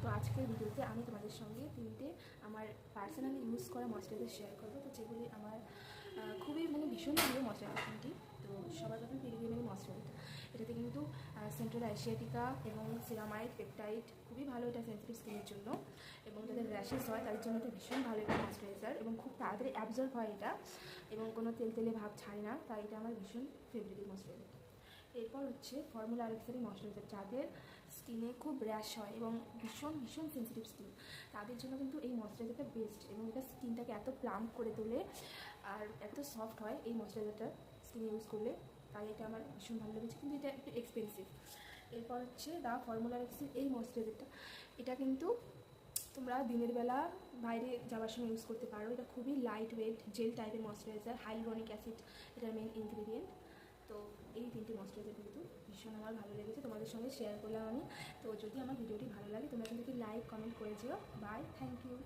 তো আজকের ভিডিওতে আমি তোমাদের সঙ্গে তিনটে আমার পার্সোনালি ইউজ করা ময়শ্চারাইজার শেয়ার করবো। তো যেগুলি আমার খুবই ভীষণ প্রিয় ময়শ্চারাইজারটি। তো সবার প্রথমে পিলগ্রিমের ময়শ্চারাইজার, এটাতে কিন্তু সেন্ট্রাল অ্যাসিয়াটিকা এবং সিরামাইড পেপটাইড, খুবই ভালো এটা সেন্সিটিভ স্কিনের জন্য। এবং যাদের র্যাশেস হয় তাদের জন্য এটা ভীষণ ভালো একটা ময়শ্চারাইজার এবং খুব তাড়াতাড়ি অ্যাবজর্ব হয় এটা, এবং কোনো তেলে ভাব ছাড়ে না, তাই এটা আমার ভীষণ ফেভারিট ময়শ্চারাইজার। এরপর হচ্ছে ফর্মুলা আরএক্সের ময়শ্চারাইজার, যাদের স্কিনে খুব র্যাশ হয় এবং ভীষণ সেন্সিটিভ স্কিন, তাদের জন্য কিন্তু এই ময়শ্চারাইজারটা বেস্ট। এবং এটা স্কিনটাকে এত প্লাম্প করে তোলে আর এত সফট হয় এই ময়শ্চারাইজারটা স্কিনে ইউজ করলে, তাই এটা আমার ভীষণ ভালো লেগেছে, কিন্তু এটা একটু এক্সপেন্সিভ। এরপর হচ্ছে দ্য ফর্মুলা আরএক্সের এই ময়শ্চারাইজারটা, এটা কিন্তু তোমরা দিনের বেলা বাইরে যাওয়ার সময় ইউজ করতে পারো। এটা খুবই লাইট ওয়েট জেল টাইপের ময়শ্চারাইজার, হাইলুরনিক অ্যাসিড এটার মেন ইনগ্রিডিয়েন্ট। তো এই তিনটি ময়শ্চারাইজার কিন্তু ভীষণ আমার ভালো লেগেছে, তোমাদের সঙ্গে শেয়ার করলাম আমি। তো যদি আমার ভিডিওটি ভালো লাগে তোমরা কিন্তু লাইক কমেন্ট করে যেও। Bye, thank you.